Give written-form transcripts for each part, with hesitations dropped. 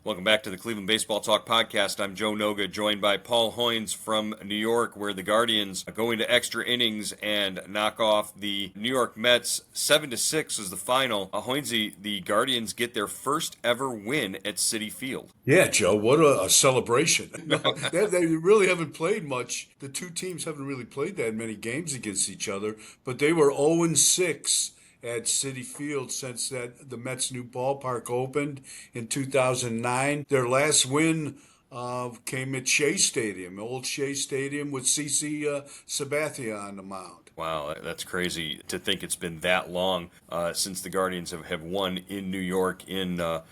Welcome back to the Cleveland Baseball Talk podcast. I'm Joe Noga, joined by Paul Hoynes from New York, where the Guardians go into extra innings and knock off the New York Mets. 7-6 is the final. Hoynesy, the Guardians get their first ever win at Citi Field. Yeah, Joe, what a celebration. No, they really haven't played much. The two teams haven't really played that many games against each other, but they were 0-6 at Citi Field since the Mets' new ballpark opened in 2009. Their last win came at Shea Stadium, old Shea Stadium with CC Sabathia on the mound. Wow, that's crazy to think it's been that long since the Guardians have won in New York in the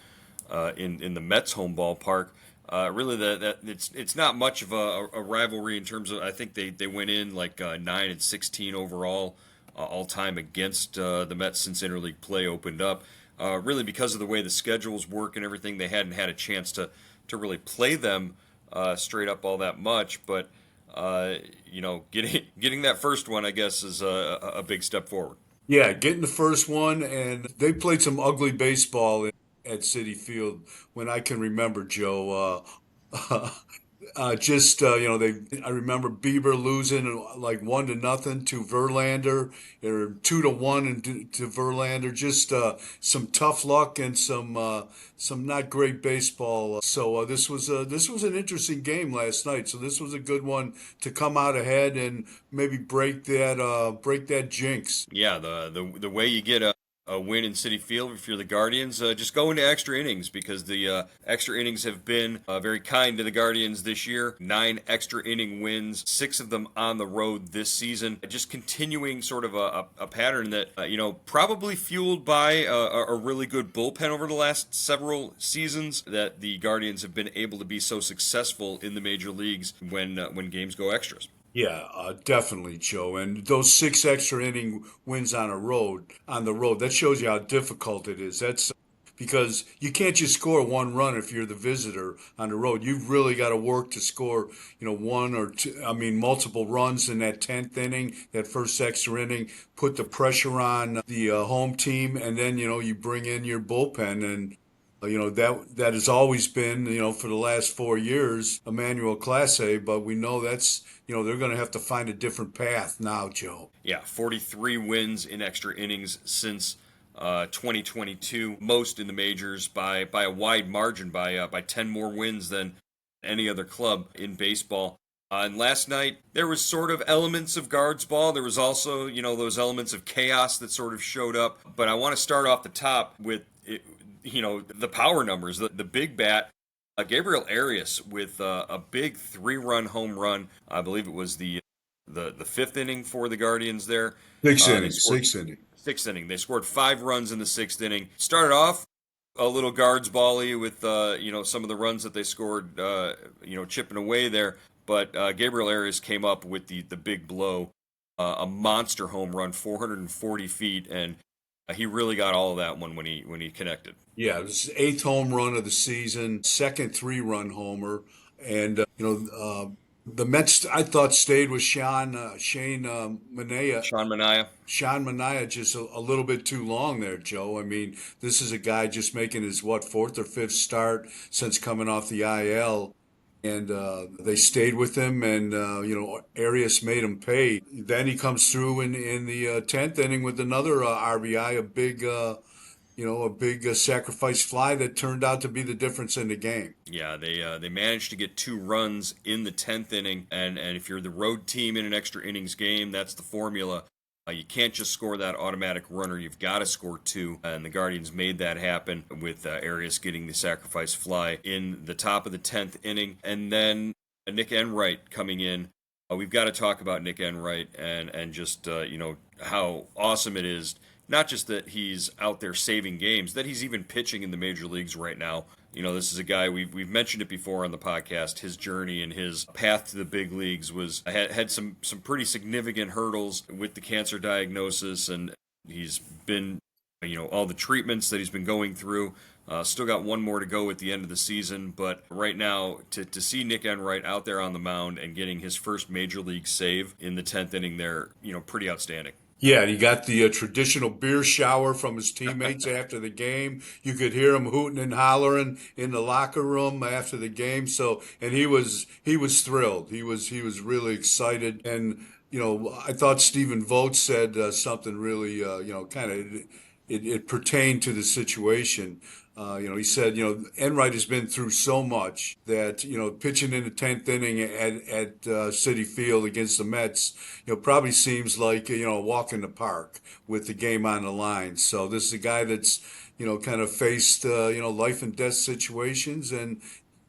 Mets home ballpark. Really, that it's not much of a rivalry in terms of. I think they went in like 9-16 overall, all time against the Mets since interleague play opened up. Really, because of the way the schedules work and everything, they hadn't had a chance to really play them straight up all that much. But getting that first one, I guess, is a big step forward. Yeah, getting the first one, and they played some ugly baseball at Citi Field when I can remember, Joe. I remember Bieber losing like 1-0 to Verlander, or 2-1 to Verlander. Just some tough luck and some not great baseball. So this was an interesting game last night. So this was a good one to come out ahead and maybe break that jinx. Yeah, the way you get a win in Citi Field if you're the Guardians, just go into extra innings because the extra innings have been very kind to the Guardians this year. 9 extra inning wins, 6 of them on the road this season. Just continuing sort of a pattern that, probably fueled by a really good bullpen over the last several seasons that the Guardians have been able to be so successful in the major leagues when games go extras. Yeah, definitely, Joe. And those 6 extra inning wins on the road, that shows you how difficult it is. That's because you can't just score one run if you're the visitor on the road. You've really got to work to score, one or two, I mean, multiple runs in that 10th inning, that first extra inning, put the pressure on the home team, and then, you bring in your bullpen and that has always been, for the last 4 years, Emmanuel Clase, but we know they're going to have to find a different path now, Joe. Yeah, 43 wins in extra innings since 2022, most in the majors by a wide margin, by 10 more wins than any other club in baseball. And last night, there was sort of elements of guards ball. There was also, those elements of chaos that sort of showed up. But I want to start off the top with, the power numbers, the big bat. Gabriel Arias with a big 3-run home run. I believe it was the fifth inning for the Guardians there. Sixth They inning, scored sixth inning. sixth inning. They scored 5 runs in the sixth inning. Started off a little guards bally with some of the runs that they scored, chipping away there. But Gabriel Arias came up with the big blow, a monster home run, 440 feet, and he really got all of that one when he connected. Yeah, it was his eighth home run of the season, second 3-run homer, and the Mets I thought stayed with Shane Manaea. Sean Manaea. Sean Manaea just a little bit too long there, Joe. I mean, this is a guy just making his fourth or fifth start since coming off the IL, and they stayed with him, and Arias made him pay. Then he comes through in the 10th inning with another RBI, a big sacrifice fly that turned out to be the difference in the game. Yeah, they managed to get 2 runs in the 10th inning, and if you're the road team in an extra innings game, that's the formula. You can't just score that automatic runner. You've got to score 2, and the Guardians made that happen with Arias getting the sacrifice fly in the top of the 10th inning, and then Nick Enright coming in. We've got to talk about Nick Enright and just how awesome it is. Not just that he's out there saving games, that he's even pitching in the major leagues right now. This is a guy we've mentioned it before on the podcast. His journey and his path to the big leagues had some pretty significant hurdles with the cancer diagnosis, and he's been all the treatments that he's been going through. Still got one more to go at the end of the season, but right now to see Nick Enright out there on the mound and getting his first major league save in the 10th inning there, pretty outstanding. Yeah, he got the traditional beer shower from his teammates after the game. You could hear him hooting and hollering in the locker room after the game. So, and he was thrilled. He was really excited. And I thought Stephen Vogt said something really kind of it pertained to the situation. He said, Enright has been through so much that, pitching in the 10th inning at Citi Field against the Mets, probably seems like, a walk in the park with the game on the line. So this is a guy that's, kind of faced, life and death situations, and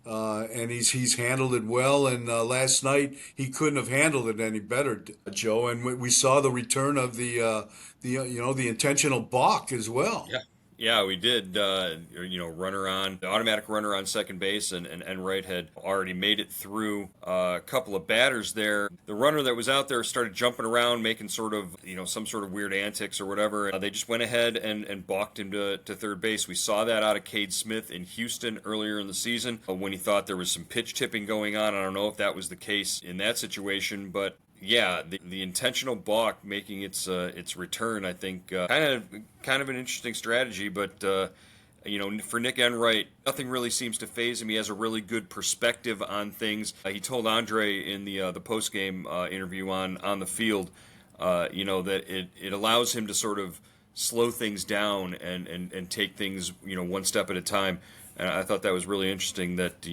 he's handled it well. And last night he couldn't have handled it any better, Joe. And we saw the return of the intentional balk as well. Yeah. Yeah, we did. Runner on the automatic runner on second base, and Enright had already made it through a couple of batters there. The runner that was out there started jumping around, making sort of some sort of weird antics or whatever. They just went ahead and balked him to third base. We saw that out of Cade Smith in Houston earlier in the season when he thought there was some pitch tipping going on. I don't know if that was the case in that situation, but yeah, the intentional balk making its return, I think, kind of an interesting strategy. But for Nick Enright, nothing really seems to phase him. He has a really good perspective on things. He told Andre in the post game interview on the field, that it allows him to sort of slow things down and take things one step at a time. And I thought that was really interesting that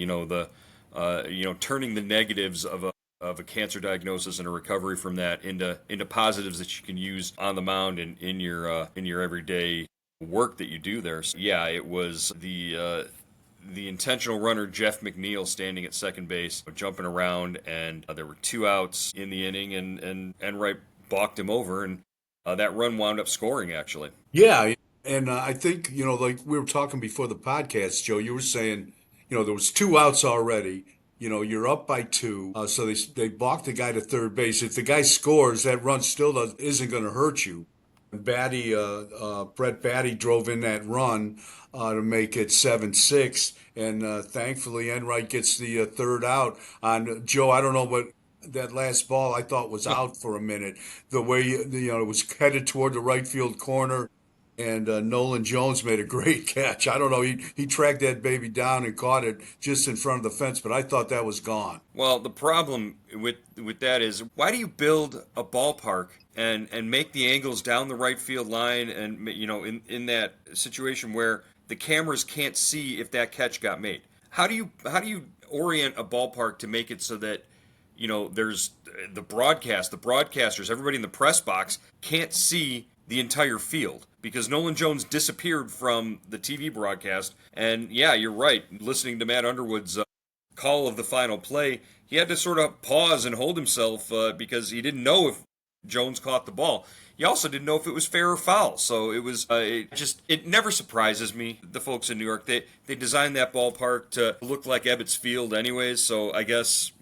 turning the negatives of a cancer diagnosis and a recovery from that into positives that you can use on the mound and in your everyday work that you do there. So, yeah, it was the intentional runner Jeff McNeil standing at second base, jumping around, and there were two outs in the inning, and Enright balked him over, and that run wound up scoring actually. Yeah, and I think like we were talking before the podcast, Joe. You were saying, there was two outs already. You're up by two, so they balked the guy to third base. If the guy scores, that run still isn't going to hurt you. Brett Batty drove in that run to make it 7-6, and thankfully Enright gets the third out on Joe. I don't know what that last ball I thought was out for a minute. The way it was headed toward the right field corner, and Nolan Jones made a great catch. I don't know, he tracked that baby down and caught it just in front of the fence, but I thought that was gone. Well, the problem with that is why do you build a ballpark and make the angles down the right field line and in that situation where the cameras can't see if that catch got made? How do you orient a ballpark to make it so that there's the broadcasters, everybody in the press box can't see the entire field because Nolan Jones disappeared from the TV broadcast. And yeah, you're right. Listening to Matt Underwood's call of the final play, he had to sort of pause and hold himself because he didn't know if Jones caught the ball. He also didn't know if it was fair or foul. So it never surprises me. The folks in New York, they designed that ballpark to look like Ebbets Field anyways. So I guess,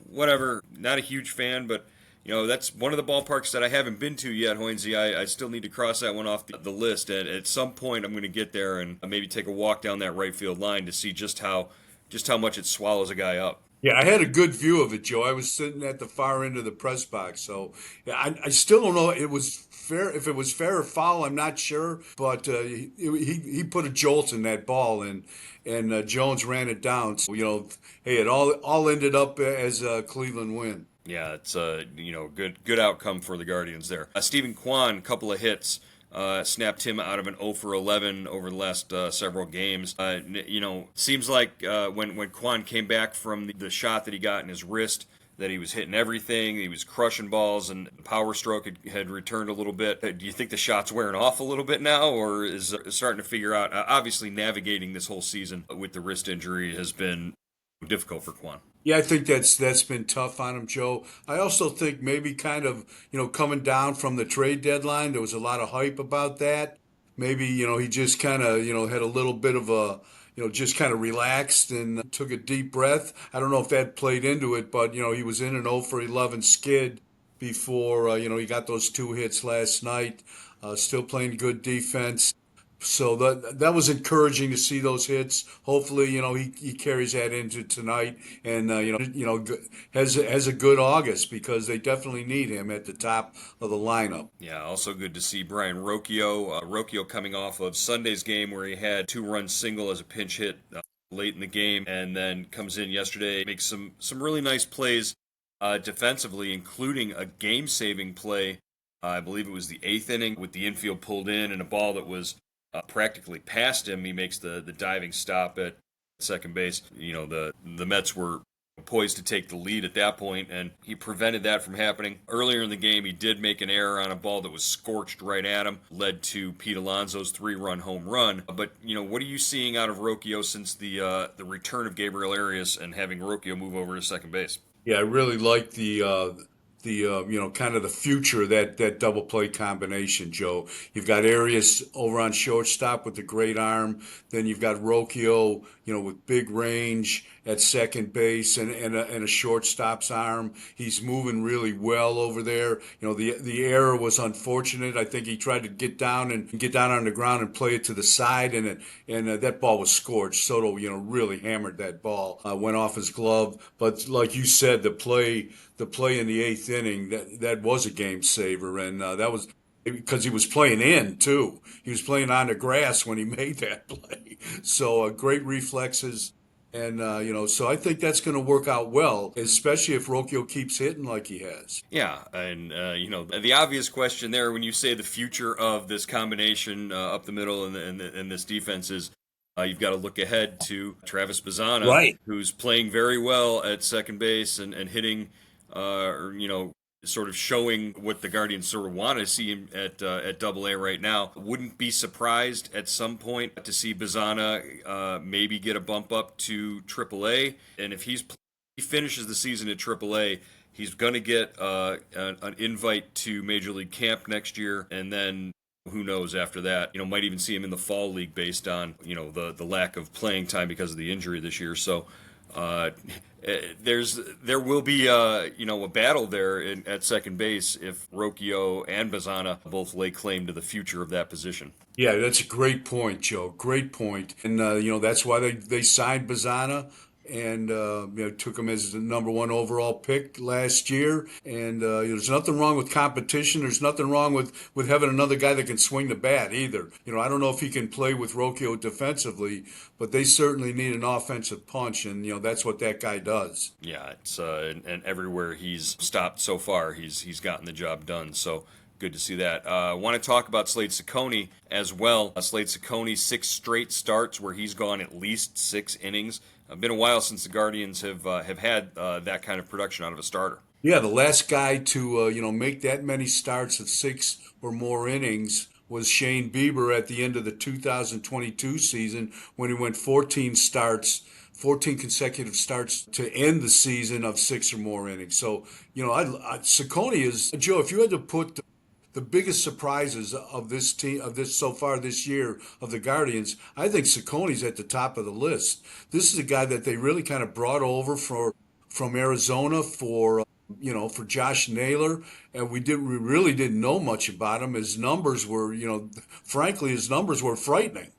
whatever. Not a huge fan, but that's one of the ballparks that I haven't been to yet, Hoynesy. I still need to cross that one off the list. And at some point, I'm going to get there and maybe take a walk down that right field line to see just how much it swallows a guy up. Yeah, I had a good view of it, Joe. I was sitting at the far end of the press box, so yeah, I still don't know it was fair. If it was fair or foul, I'm not sure. But he put a jolt in that ball, and Jones ran it down. So hey, it all ended up as a Cleveland win. Yeah, it's a good outcome for the Guardians there. Stephen Kwan, couple of hits. Snapped him out of an 0 for 11 over the last several games. Seems like when Kwan came back from the shot that he got in his wrist, that he was hitting everything. He was crushing balls, and the power stroke had returned a little bit. Do you think the shot's wearing off a little bit now, or is starting to figure out? Obviously, navigating this whole season with the wrist injury has been difficult for Kwan. Yeah, I think that's been tough on him, Joe. I also think maybe kind of, coming down from the trade deadline, there was a lot of hype about that. Maybe, he just kind of, had a little bit of a, just kind of relaxed and took a deep breath. I don't know if that played into it, but, he was in an 0 for 11 skid before, he got those two hits last night. Still playing good defense. So that was encouraging to see those hits. Hopefully, he carries that into tonight, and has a good August because they definitely need him at the top of the lineup. Yeah, also good to see Brian Rocchio. Rocchio coming off of Sunday's game where he had 2 run single as a pinch hit late in the game, and then comes in yesterday, makes some really nice plays defensively, including a game-saving play. I believe it was the 8th inning with the infield pulled in and a ball that was practically past him. He makes the diving stop at second base. The Mets were poised to take the lead at that point, and he prevented that from happening. Earlier in the game, he did make an error on a ball that was scorched right at him, led to Pete Alonso's 3-run home run. But what are you seeing out of Rocchio since the return of Gabriel Arias and having Rocchio move over to second base? Yeah, I really like the kind of the future of that double play combination, Joe. You've got Arias over on shortstop with the great arm. Then you've got Rocchio, with big range at second base and a shortstop's arm. He's moving really well over there. The error was unfortunate. I think he tried to get down on the ground and play it to the side, and that ball was scorched. Soto, really hammered that ball. Went off his glove, but like you said, the play in the 8th inning, that was a game saver, and that was because he was playing in too. He was playing on the grass when he made that play. So great reflexes, and so I think that's going to work out well, especially if Rocchio keeps hitting like he has. Yeah, and the obvious question there when you say the future of this combination up the middle and this defense is you've got to look ahead to Travis Bazzana, Right. who's playing very well at second base and hitting, sort of showing what the Guardians sort of want to see him at Double A right now. Wouldn't be surprised at some point to see Bazzana maybe get a bump up to Triple A, and if he finishes the season at Triple A. He's going to get an invite to Major League Camp next year, and then who knows after that. Might even see him in the fall league based on the lack of playing time because of the injury this year. So uh, there will be a battle there at second base if Rocchio and Bazzana both lay claim to the future of that position. Yeah, that's a great point, Joe. Great point. And that's why they signed Bazzana and took him as the number one overall pick last year. And there's nothing wrong with competition. There's nothing wrong with having another guy that can swing the bat either. I don't know if he can play with Rocchio defensively, but they certainly need an offensive punch, and that's what that guy does. Yeah, it's and everywhere he's stopped so far, he's gotten the job done. So good to see that. I want to talk about Slade Ciccone as well. Slade Ciccone, 6 straight starts where he's gone at least 6 innings. Been a while since the Guardians have had that kind of production out of a starter. Yeah, the last guy to make that many starts of 6 or more innings was Shane Bieber at the end of the 2022 season when he went 14 consecutive starts to end the season of 6 or more innings. So Saccone is Joe. If you had to put the biggest surprises of this team of this so far this year of the Guardians, I think Saccone's at the top of the list. This is a guy that they really kind of brought over from Arizona for Josh Naylor, and we really didn't know much about him. His numbers were, frankly, his numbers were frightening.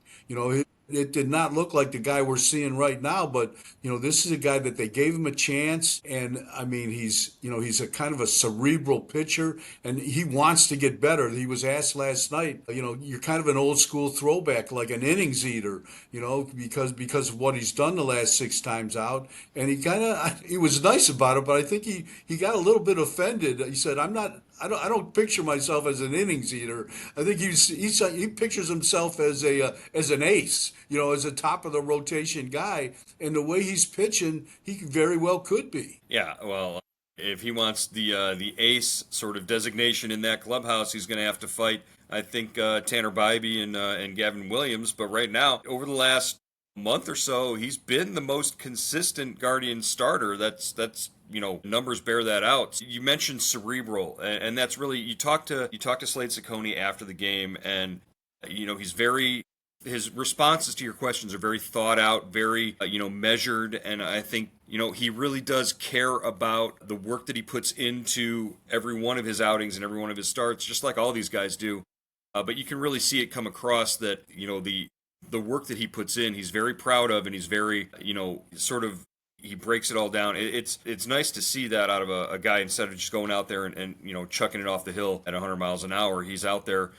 It did not look like the guy we're seeing right now, but this is a guy that they gave him a chance, and I mean, he's a kind of a cerebral pitcher, and he wants to get better. He was asked last night, you're kind of an old school throwback, like an innings eater, because of what he's done the last 6 times out, and he was nice about it, but I think he got a little bit offended. He said, I don't picture myself as an innings eater. I think he pictures himself as an ace, as a top of the rotation guy. And the way he's pitching, he very well could be. Yeah, well, if he wants the ace sort of designation in that clubhouse, he's going to have to fight. I think Tanner Bybee and Gavin Williams. But right now, over the last month or so, he's been the most consistent Guardian starter. That's numbers bear that out. You mentioned cerebral, and that's really you talk to Slade Ciccone after the game, and he's very his responses to your questions are very thought out, very measured, and I think he really does care about the work that he puts into every one of his outings and every one of his starts, just like all these guys do. but you can really see it come across that, the work that he puts in, he's very proud of, and he's very, sort of, he breaks it all down. It's nice to see that out of a guy, instead of just going out there and chucking it off the hill at 100 miles an hour. He's out there,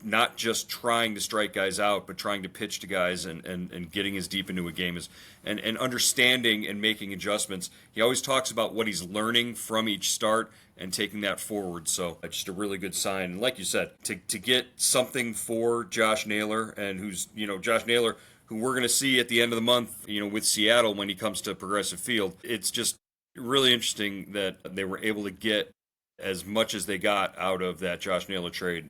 not just trying to strike guys out, but trying to pitch to guys and getting as deep into a game and understanding and making adjustments. He always talks about what he's learning from each start and taking that forward. So that's just a really good sign. And like you said, to get something for Josh Naylor, and who's, Josh Naylor, who we're going to see at the end of the month, with Seattle when he comes to Progressive Field. It's just really interesting that they were able to get as much as they got out of that Josh Naylor trade,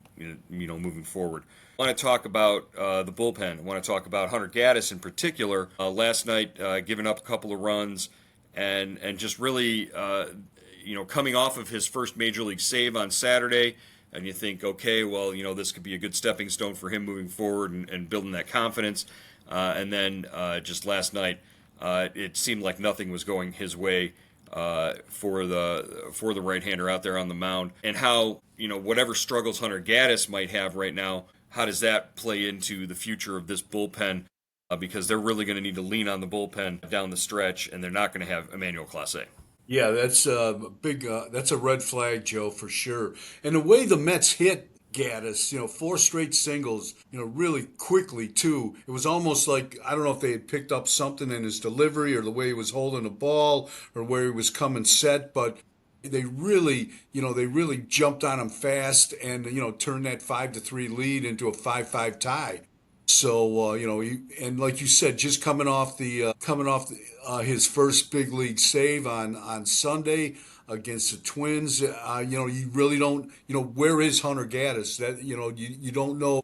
moving forward. I want to talk about the bullpen. I want to talk about Hunter Gaddis in particular. Last night, giving up a couple of runs and just really, coming off of his first major league save on Saturday. And you think, okay, well, this could be a good stepping stone for him moving forward and building that confidence. And then just last night, it seemed like nothing was going his way for the right-hander out there on the mound. And how, whatever struggles Hunter Gaddis might have right now, how does that play into the future of this bullpen? Because they're really going to need to lean on the bullpen down the stretch, and they're not going to have Emmanuel Clase. Yeah, that's a big. That's a red flag, Joe, for sure. And the way the Mets hit Gaddis, four straight singles, really quickly too. It was almost like, I don't know if they had picked up something in his delivery or the way he was holding the ball or where he was coming set, but they really jumped on him fast and turned that 5-3 lead into a 5-5 tie. So and like you said, just coming off his first big league save on Sunday against the Twins. You really don't. Where is Hunter Gaddis? That you don't know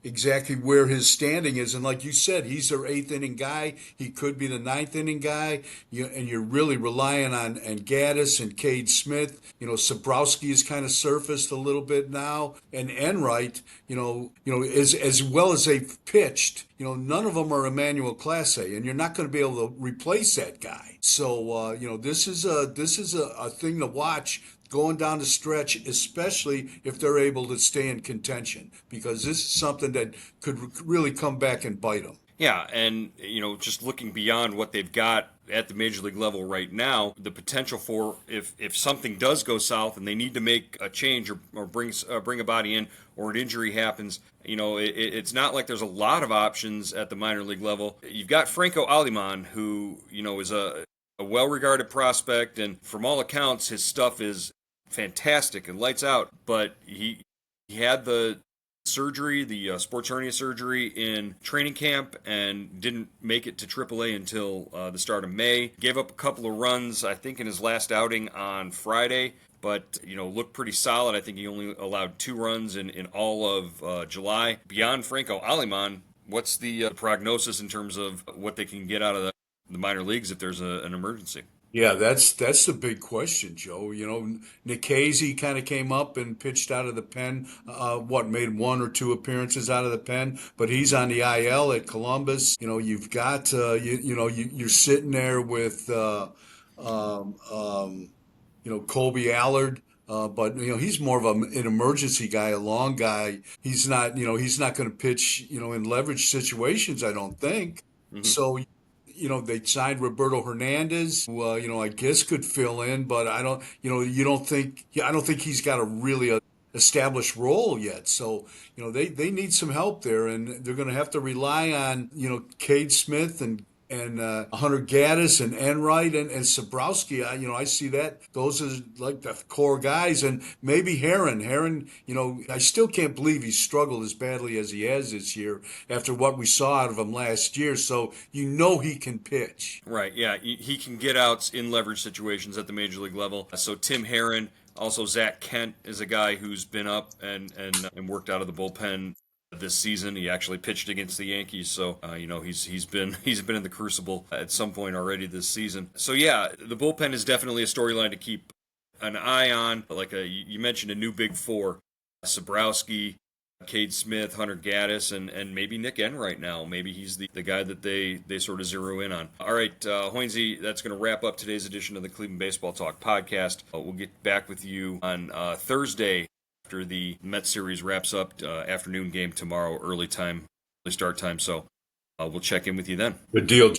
exactly where his standing is. And like you said, he's their eighth inning guy. He could be the ninth inning guy. And you're really relying on and Gaddis and Cade Smith. Sabrowski has kind of surfaced a little bit now, and Enright. As well as they've pitched. None of them are Emmanuel Clase, and you're not going to be able to replace that guy. So this is a thing to watch going down the stretch, especially if they're able to stay in contention, because this is something that could really come back and bite them. Yeah, and just looking beyond what they've got at the major league level right now, the potential for if something does go south and they need to make a change or bring a body in, or an injury happens, it's not like there's a lot of options at the minor league level. You've got Franco Aliman, who is a well-regarded prospect, and from all accounts, his stuff is fantastic and lights out. But he had the surgery, the sports hernia surgery in training camp, and didn't make it to AAA until the start of May. Gave up a couple of runs, I think, in his last outing on Friday, but looked pretty solid. I think he only allowed 2 runs in all of July. Beyond Franco Aliman, what's the prognosis in terms of what they can get out of the minor leagues if there's an emergency? Yeah, that's the big question, Joe. Nikhazy kind of came up and pitched out of the pen. Made 1 or 2 appearances out of the pen, but he's on the IL at Columbus. You've got you're sitting there with um, um, Colby Allard. But he's more of an emergency guy, a long guy. He's not going to pitch in leverage situations, I don't think. Hmm. So they signed Roberto Hernandez, who I guess could fill in, but I don't think he's got a really established role yet. So they need some help there, and they're going to have to rely on Cade Smith and Hunter Gaddis and Enright and Sabrowski. I see that those are like the core guys, and maybe Heron. I still can't believe he struggled as badly as he has this year after what we saw out of him last year. So he can pitch. Right, yeah, he can get outs in leverage situations at the major league level. So Tim Herron, also Zach Kent is a guy who's been up and worked out of the bullpen this season. He actually pitched against the Yankees, so he's been in the crucible at some point already this season. So yeah, the bullpen is definitely a storyline to keep an eye on. Like you mentioned, a new big four: Sabrowski, Cade Smith, Hunter Gaddis, and maybe Nick Enright now. Maybe he's the guy that they sort of zero in on. All right, Hoynesy, that's going to wrap up today's edition of the Cleveland Baseball Talk podcast. We'll get back with you on Thursday after the Mets series wraps up. Afternoon game tomorrow, early start time. So we'll check in with you then. Good deal.